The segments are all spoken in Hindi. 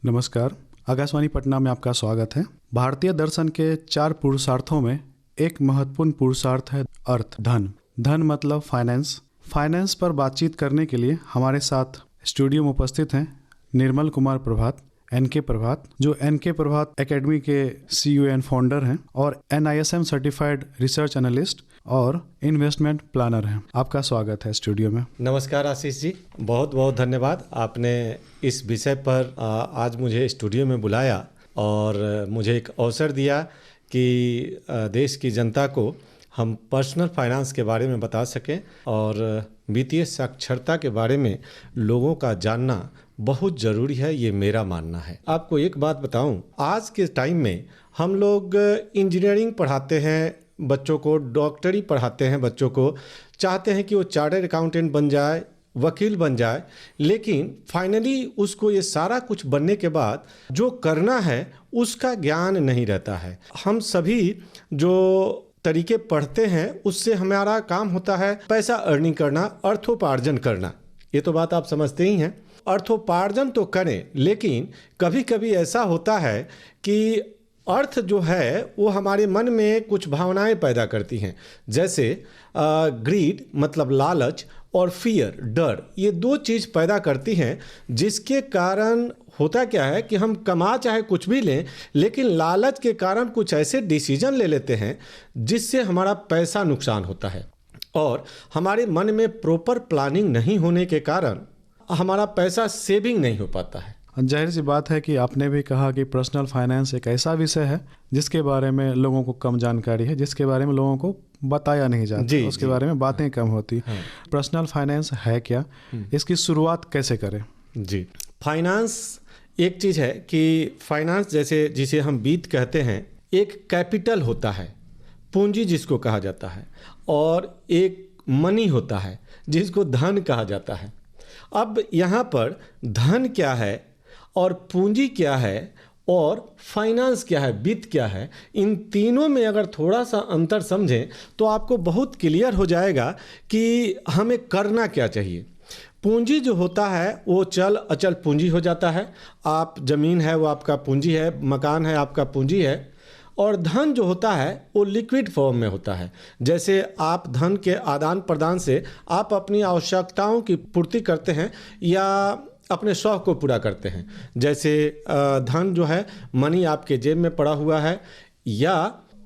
नमस्कार। आकाशवाणी पटना में आपका स्वागत है। भारतीय दर्शन के 4 पुरुषार्थों में एक महत्वपूर्ण पुरुषार्थ है अर्थ, धन। धन मतलब फाइनेंस। फाइनेंस पर बातचीत करने के लिए हमारे साथ स्टूडियो में उपस्थित हैं निर्मल कुमार प्रभात, एनके प्रभात, जो एनके प्रभात एकेडमी के CEO एंड फाउंडर हैं और NISM सर्टिफाइड रिसर्च एनालिस्ट और इन्वेस्टमेंट प्लानर हैं। आपका स्वागत है स्टूडियो में। नमस्कार आशीष जी, बहुत बहुत धन्यवाद। आपने इस विषय पर आज मुझे स्टूडियो में बुलाया और मुझे एक अवसर दिया कि देश की जनता को हम पर्सनल फाइनेंस के बारे में बता सकें और वित्तीय साक्षरता के बारे में लोगों का जानना बहुत ज़रूरी है, ये मेरा मानना है। आपको एक बात बताऊं, आज के टाइम में हम लोग इंजीनियरिंग पढ़ाते हैं बच्चों को, डॉक्टरी पढ़ाते हैं बच्चों को, चाहते हैं कि वो चार्टर्ड अकाउंटेंट बन जाए, वकील बन जाए, लेकिन फाइनली उसको ये सारा कुछ बनने के बाद जो करना है उसका ज्ञान नहीं रहता है। हम सभी जो तरीके पढ़ते हैं उससे हमारा काम होता है पैसा अर्निंग करना, अर्थोपार्जन करना। ये तो बात आप समझते ही हैं। अर्थोपार्जन तो करें, लेकिन कभी कभी ऐसा होता है कि अर्थ जो है वो हमारे मन में कुछ भावनाएं पैदा करती हैं, जैसे ग्रीड मतलब लालच और फियर डर, ये 2 चीज़ पैदा करती हैं, जिसके कारण होता क्या है कि हम कमा चाहे कुछ भी लें, लेकिन लालच के कारण कुछ ऐसे डिसीजन ले लेते हैं जिससे हमारा पैसा नुकसान होता है और हमारे मन में प्रॉपर प्लानिंग नहीं होने के कारण हमारा पैसा सेविंग नहीं हो पाता है। जाहिर सी बात है कि आपने भी कहा कि पर्सनल फाइनेंस एक ऐसा विषय है जिसके बारे में लोगों को कम जानकारी है, जिसके बारे में लोगों को बताया नहीं जाता, उसके बारे में बातें कम होती। पर्सनल फाइनेंस है क्या, इसकी शुरुआत कैसे करें? जी, फाइनेंस एक चीज़ है कि फाइनेंस जैसे जिसे हम वित्त कहते हैं, एक कैपिटल होता है, पूंजी जिसको कहा जाता है, और एक मनी होता है जिसको धन कहा जाता है। अब यहाँ पर धन क्या है और पूंजी क्या है और फाइनेंस क्या है, वित्त क्या है, इन तीनों में अगर थोड़ा सा अंतर समझें तो आपको बहुत क्लियर हो जाएगा कि हमें करना क्या चाहिए। पूंजी जो होता है वो चल अचल पूंजी हो जाता है। आप ज़मीन है वो आपका पूंजी है, मकान है आपका पूंजी है, और धन जो होता है वो लिक्विड फॉर्म में होता है। जैसे आप धन के आदान प्रदान से आप अपनी आवश्यकताओं की पूर्ति करते हैं या अपने शौक को पूरा करते हैं। जैसे धन जो है, मनी आपके जेब में पड़ा हुआ है या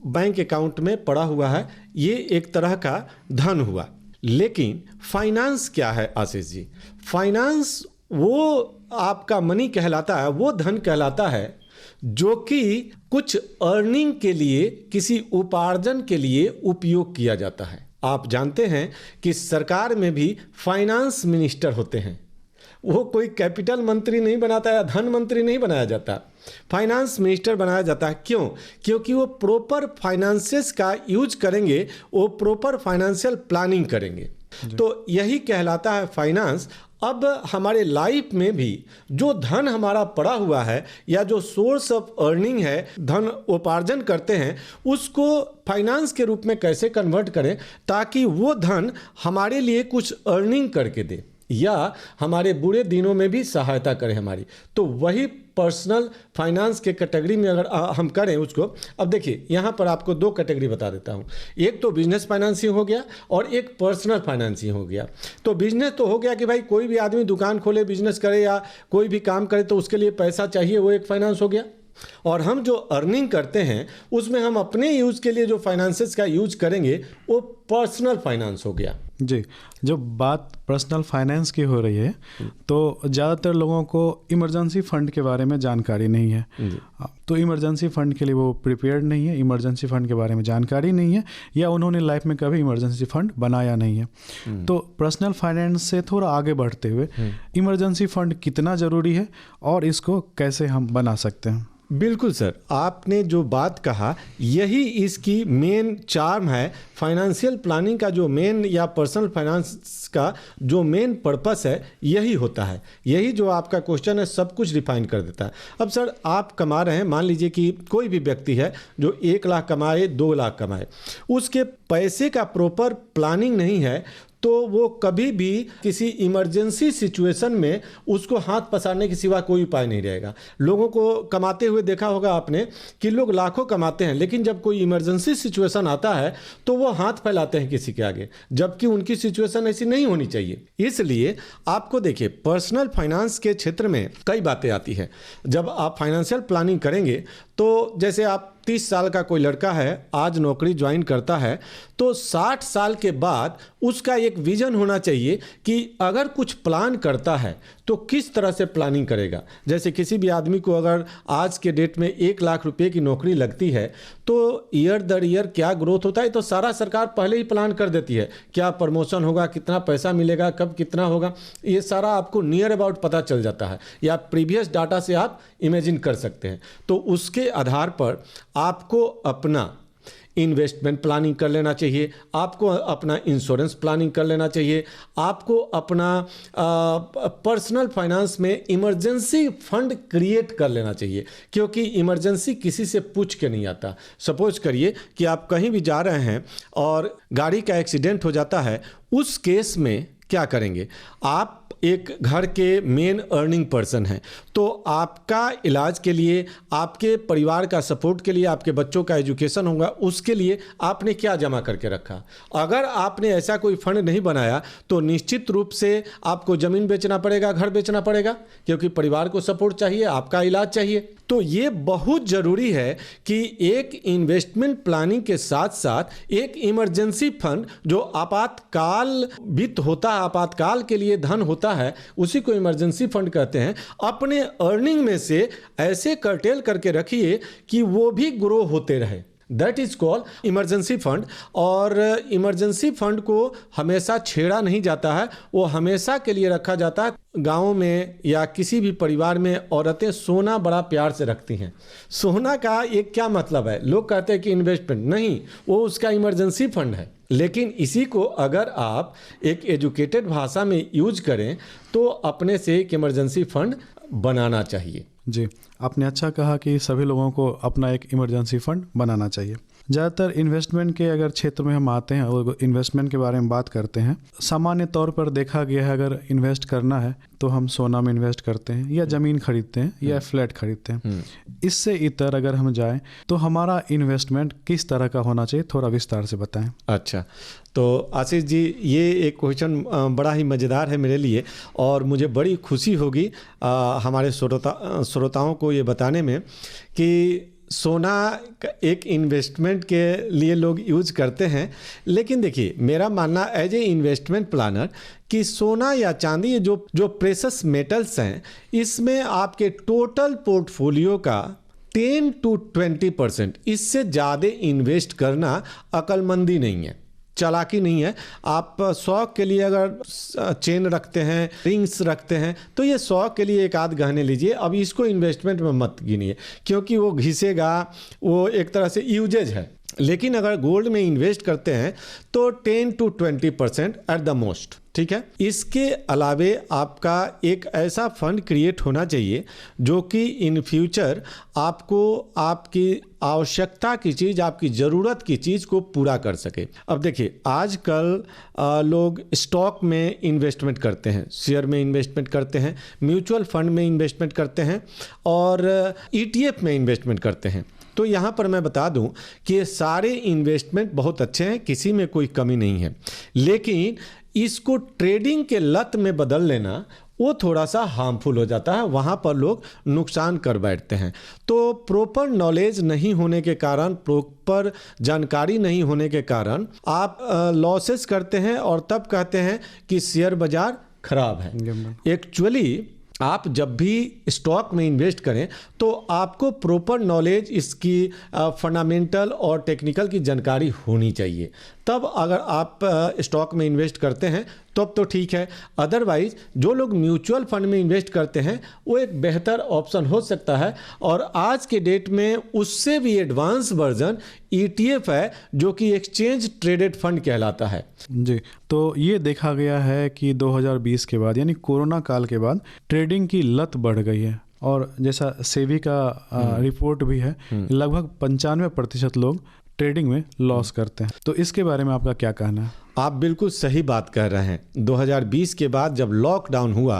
बैंक अकाउंट में पड़ा हुआ है, ये एक तरह का धन हुआ। लेकिन फाइनेंस क्या है आशीष जी? फाइनेंस वो आपका मनी कहलाता है, वो धन कहलाता है जो कि कुछ अर्निंग के लिए, किसी उपार्जन के लिए उपयोग किया जाता है। आप जानते हैं कि सरकार में भी फाइनेंस मिनिस्टर होते हैं। वो कोई कैपिटल मंत्री नहीं बनाता या धन मंत्री नहीं बनाया जाता, फाइनेंस मिनिस्टर बनाया जाता है। क्यों? क्योंकि वो प्रॉपर फाइनेंसेस का यूज करेंगे, वो प्रॉपर फाइनेंशियल प्लानिंग करेंगे। तो यही कहलाता है फाइनेंस। अब हमारे लाइफ में भी जो धन हमारा पड़ा हुआ है या जो सोर्स ऑफ अर्निंग है, धन उपार्जन करते हैं, उसको फाइनेंस के रूप में कैसे कन्वर्ट करें ताकि वो धन हमारे लिए कुछ अर्निंग करके दे या हमारे बुरे दिनों में भी सहायता करे हमारी। तो वही पर्सनल फाइनेंस के कैटेगरी में अगर हम करें उसको, अब देखिए यहाँ पर आपको 2 कैटेगरी बता देता हूँ। एक तो बिजनेस फाइनेंसिंग हो गया और एक पर्सनल फाइनेंसिंग हो गया। तो बिजनेस तो हो गया कि भाई कोई भी आदमी दुकान खोले, बिजनेस करे या कोई भी काम करे तो उसके लिए पैसा चाहिए, वो एक फाइनेंस हो गया। और हम जो अर्निंग करते हैं उसमें हम अपने यूज़ के लिए जो फाइनेंसेस का यूज करेंगे वो पर्सनल फाइनेंस हो गया। जी, जो बात पर्सनल फाइनेंस की हो रही है तो ज़्यादातर लोगों को इमरजेंसी फ़ंड के बारे में जानकारी नहीं है। तो इमरजेंसी फ़ंड के लिए वो प्रिपेयर्ड नहीं है, इमरजेंसी फ़ंड के बारे में जानकारी नहीं है या उन्होंने लाइफ में कभी इमरजेंसी फ़ंड बनाया नहीं है। तो पर्सनल फाइनेंस से थोड़ा आगे बढ़ते हुए इमरजेंसी फ़ंड कितना ज़रूरी है और इसको कैसे हम बना सकते हैं? बिल्कुल सर, आपने जो बात कहा यही इसकी मेन चार्म है। फाइनेंशियल प्लानिंग का जो मेन या पर्सनल फाइनेंस का जो मेन पर्पस है यही होता है। यही जो आपका क्वेश्चन है सब कुछ डिफाइन कर देता है। अब सर आप कमा रहे हैं, मान लीजिए कि कोई भी व्यक्ति है जो 1 लाख कमाए, 2 लाख कमाए, उसके पैसे का प्रॉपर प्लानिंग नहीं है तो वो कभी भी किसी इमरजेंसी सिचुएशन में उसको हाथ पसारने के सिवा कोई उपाय नहीं रहेगा। लोगों को कमाते हुए देखा होगा आपने कि लोग लाखों कमाते हैं, लेकिन जब कोई इमरजेंसी सिचुएशन आता है तो वो हाथ फैलाते हैं किसी के आगे, जबकि उनकी सिचुएशन ऐसी नहीं होनी चाहिए। इसलिए आपको देखिए, पर्सनल फाइनेंस के क्षेत्र में कई बातें आती है। जब आप फाइनेंशियल प्लानिंग करेंगे तो जैसे आप 30 साल का कोई लड़का है, आज नौकरी ज्वाइन करता है, तो 60 साल के बाद उसका एक विजन होना चाहिए कि अगर कुछ प्लान करता है तो किस तरह से प्लानिंग करेगा। जैसे किसी भी आदमी को अगर आज के डेट में 1 लाख रुपए की नौकरी लगती है तो ईयर दर ईयर क्या ग्रोथ होता है तो सारा सरकार पहले ही प्लान कर देती है, क्या प्रमोशन होगा, कितना पैसा मिलेगा, कब कितना होगा, ये सारा आपको नियर अबाउट पता चल जाता है, या प्रीवियस डाटा से आप इमेजिन कर सकते हैं। तो उसके आधार पर आपको अपना इन्वेस्टमेंट प्लानिंग कर लेना चाहिए, आपको अपना इंश्योरेंस प्लानिंग कर लेना चाहिए, आपको अपना पर्सनल फाइनेंस में इमरजेंसी फंड क्रिएट कर लेना चाहिए, क्योंकि इमरजेंसी किसी से पूछ के नहीं आता। सपोज करिए कि आप कहीं भी जा रहे हैं और गाड़ी का एक्सीडेंट हो जाता है, उस केस में क्या करेंगे? आप एक घर के मेन अर्निंग पर्सन हैं, तो आपका इलाज के लिए, आपके परिवार का सपोर्ट के लिए, आपके बच्चों का एजुकेशन होगा, उसके लिए आपने क्या जमा करके रखा? अगर आपने ऐसा कोई फंड नहीं बनाया तो निश्चित रूप से आपको ज़मीन बेचना पड़ेगा, घर बेचना पड़ेगा, क्योंकि परिवार को सपोर्ट चाहिए, आपका इलाज चाहिए। तो ये बहुत ज़रूरी है कि एक इन्वेस्टमेंट प्लानिंग के साथ साथ एक इमरजेंसी फंड जो आपातकाल वित्त होता है, आपातकाल के लिए धन होता है, उसी को इमरजेंसी फंड कहते हैं, अपने अर्निंग में से ऐसे कर्टेल करके रखिए कि वो भी ग्रो होते रहे। That is called emergency fund. और इमरजेंसी फंड को हमेशा छेड़ा नहीं जाता है, वो हमेशा के लिए रखा जाता है। गाँव में या किसी भी परिवार में औरतें सोना बड़ा प्यार से रखती हैं। सोना का एक क्या मतलब है? लोग कहते हैं कि इन्वेस्टमेंट नहीं, वो उसका इमरजेंसी फंड है। लेकिन इसी को अगर आप एक एजुकेटेड भाषा में यूज करें तो अपने से एक इमरजेंसी फंड बनाना चाहिए। जी, आपने अच्छा कहा कि सभी लोगों को अपना एक इमरजेंसी फंड बनाना चाहिए। ज़्यादातर इन्वेस्टमेंट के अगर क्षेत्र में हम आते हैं और इन्वेस्टमेंट के बारे में बात करते हैं, सामान्य तौर पर देखा गया है अगर इन्वेस्ट करना है तो हम सोना में इन्वेस्ट करते हैं, या ज़मीन खरीदते हैं, या फ्लैट खरीदते हैं। इससे इतर अगर हम जाएं तो हमारा इन्वेस्टमेंट किस तरह का होना चाहिए, थोड़ा विस्तार से बताएं। अच्छा, तो आशीष जी, ये एक क्वेश्चन बड़ा ही मज़ेदार है मेरे लिए, और मुझे बड़ी खुशी होगी हमारे श्रोताओं को ये बताने में कि सोना एक इन्वेस्टमेंट के लिए लोग यूज करते हैं। लेकिन देखिए, मेरा मानना एज ए इन्वेस्टमेंट प्लानर कि सोना या चांदी जो प्रेशस मेटल्स हैं, इसमें आपके टोटल पोर्टफोलियो का 10 to 20%, इससे ज़्यादा इन्वेस्ट करना अक्लमंदी नहीं है, चालाकी नहीं है। आप शौक के लिए अगर चेन रखते हैं, रिंग्स रखते हैं, तो ये शौक के लिए एक आध गहने लीजिए। अब इसको इन्वेस्टमेंट में मत गिनिए, क्योंकि वो घिसेगा, वो एक तरह से यूजेज है। लेकिन अगर गोल्ड में इन्वेस्ट करते हैं तो 10 to 20% एट द मोस्ट, ठीक है। इसके अलावे आपका एक ऐसा फंड क्रिएट होना चाहिए जो कि इन फ्यूचर आपको आपकी आवश्यकता की चीज़, आपकी ज़रूरत की चीज़ को पूरा कर सके। अब देखिए, आजकल लोग स्टॉक में इन्वेस्टमेंट करते हैं, शेयर में इन्वेस्टमेंट करते हैं, म्यूचुअल फंड में इन्वेस्टमेंट करते हैं, और ETF में इन्वेस्टमेंट करते हैं। तो यहाँ पर मैं बता दूं कि ये सारे इन्वेस्टमेंट बहुत अच्छे हैं, किसी में कोई कमी नहीं है। लेकिन इसको ट्रेडिंग के लत में बदल लेना वो थोड़ा सा हार्मफुल हो जाता है, वहाँ पर लोग नुकसान कर बैठते हैं। तो प्रॉपर नॉलेज नहीं होने के कारण, प्रॉपर जानकारी नहीं होने के कारण आप लॉसेस करते हैं और तब कहते हैं कि शेयर बाजार खराब है। एक्चुअली आप जब भी स्टॉक में इन्वेस्ट करें तो आपको प्रॉपर नॉलेज, इसकी फंडामेंटल और टेक्निकल की जानकारी होनी चाहिए। तब अगर आप स्टॉक में इन्वेस्ट करते हैं तब तो ठीक है। अदरवाइज जो लोग म्यूचुअल फंड में इन्वेस्ट करते हैं वो एक बेहतर ऑप्शन हो सकता है। और आज के डेट में उससे भी एडवांस वर्जन ETF है, जो कि एक्सचेंज ट्रेडेड फंड कहलाता है। जी, तो ये देखा गया है कि 2020 के बाद, यानी कोरोना काल के बाद, ट्रेडिंग की लत बढ़ गई है। और जैसा सेबी का रिपोर्ट भी है, लगभग 95% लोग ट्रेडिंग में लॉस करते हैं। तो इसके बारे में आपका क्या कहना है? आप बिल्कुल सही बात कह रहे हैं। 2020 के बाद जब लॉकडाउन हुआ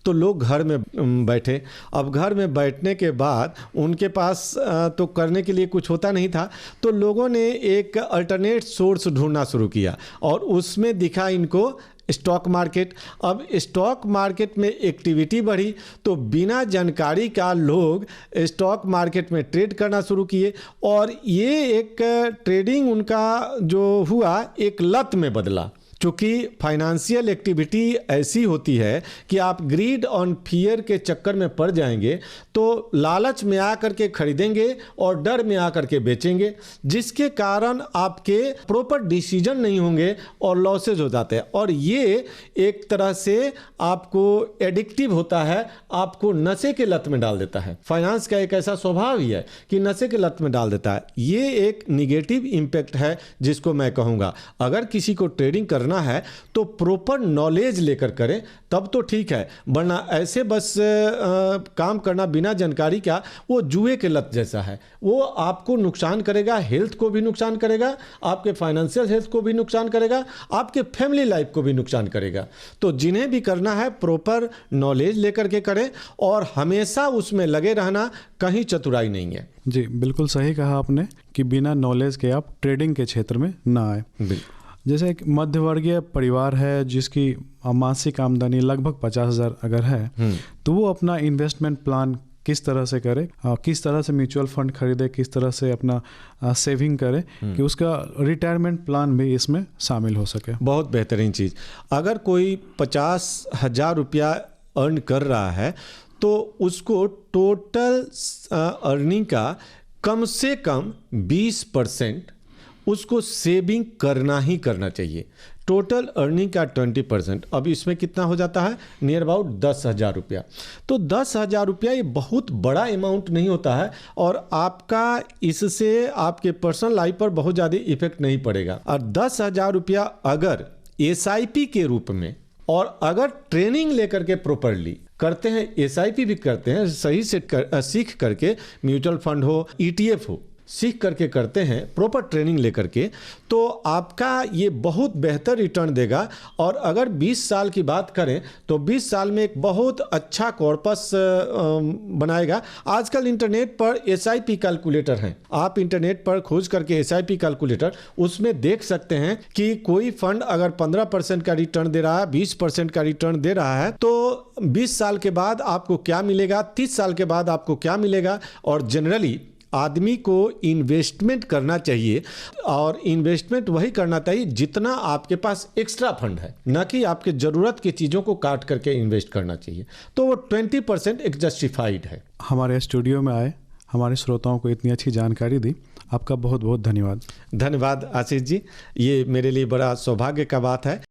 तो लोग घर में बैठे। अब घर में बैठने के बाद उनके पास तो करने के लिए कुछ होता नहीं था, तो लोगों ने एक अल्टरनेट सोर्स ढूंढना शुरू किया और उसमें दिखा इनको स्टॉक मार्केट। अब स्टॉक मार्केट में एक्टिविटी बढ़ी तो बिना जानकारी का लोग स्टॉक मार्केट में ट्रेड करना शुरू किए और ये एक ट्रेडिंग उनका जो हुआ एक लत में बदला। क्योंकि फाइनेंशियल एक्टिविटी ऐसी होती है कि आप ग्रीड ऑन फियर के चक्कर में पड़ जाएंगे तो लालच में आकर के खरीदेंगे और डर में आकर के बेचेंगे, जिसके कारण आपके प्रॉपर डिसीजन नहीं होंगे और लॉसेज हो जाते हैं। और ये एक तरह से आपको एडिक्टिव होता है, आपको नशे के लत में डाल देता है। फाइनेंस का एक ऐसा स्वभाव ही है कि नशे के लत में डाल देता है। ये एक निगेटिव इम्पैक्ट है जिसको मैं कहूँगा अगर किसी को ट्रेडिंग करना है तो प्रॉपर नॉलेज लेकर करें तब तो ठीक है, वरना ऐसे बस काम करना बिना जानकारी का वो जुए के लत जैसा है। वो आपको नुकसान करेगा, हेल्थ को भी नुकसान करेगा, आपके फाइनेंशियल हेल्थ को भी नुकसान करेगा, आपके फैमिली लाइफ को भी नुकसान करेगा। तो जिन्हें भी करना है प्रॉपर नॉलेज लेकर के करें और हमेशा उसमें लगे रहना, कहीं चतुराई नहीं है। जी बिल्कुल सही कहा आपने कि बिना नॉलेज के आप ट्रेडिंग के क्षेत्र में ना आए। बिल्कुल। जैसे एक मध्यवर्गीय परिवार है जिसकी मासिक आमदनी लगभग 50,000 अगर है तो वो अपना इन्वेस्टमेंट प्लान किस तरह से करे, किस तरह से म्यूचुअल फंड खरीदे, किस तरह से अपना सेविंग करे कि उसका रिटायरमेंट प्लान भी इसमें शामिल हो सके। बहुत बेहतरीन चीज़। अगर कोई 50,000 रुपया अर्न कर रहा है तो उसको टोटल अर्निंग का कम से कम 20% उसको सेविंग करना ही करना चाहिए। टोटल अर्निंग का 20%। अब इसमें कितना हो जाता है? नियर अबाउट 10,000 रुपया। तो 10,000 रुपया ये बहुत बड़ा अमाउंट नहीं होता है और आपका इससे आपके पर्सनल लाइफ पर बहुत ज़्यादा इफेक्ट नहीं पड़ेगा। और 10,000 रुपया अगर SIP के रूप में और अगर ट्रेनिंग लेकर के प्रॉपरली करते हैं, SIP भी करते हैं सही से सीख करके, म्यूचुअल फंड हो, ETF हो, सीख करके करते हैं प्रॉपर ट्रेनिंग लेकर के, तो आपका ये बहुत बेहतर रिटर्न देगा। और अगर 20 साल की बात करें तो 20 साल में एक बहुत अच्छा कॉर्पस बनाएगा। आजकल इंटरनेट पर SIP कैलकुलेटर हैं, आप इंटरनेट पर खोज करके SIP कैलकुलेटर उसमें देख सकते हैं कि कोई फंड अगर 15% का रिटर्न दे रहा है, 20% का रिटर्न दे रहा है तो 20 साल के बाद आपको क्या मिलेगा, 30 साल के बाद आपको क्या मिलेगा। और जनरली आदमी को इन्वेस्टमेंट करना चाहिए और इन्वेस्टमेंट वही करना चाहिए जितना आपके पास एक्स्ट्रा फंड है, न कि आपके ज़रूरत की चीज़ों को काट करके इन्वेस्ट करना चाहिए। तो वो 20% एक जस्टिफाइड है। हमारे स्टूडियो में आए, हमारे श्रोताओं को इतनी अच्छी जानकारी दी, आपका बहुत बहुत धन्यवाद। धन्यवाद आशीष जी, ये मेरे लिए बड़ा सौभाग्य का बात है।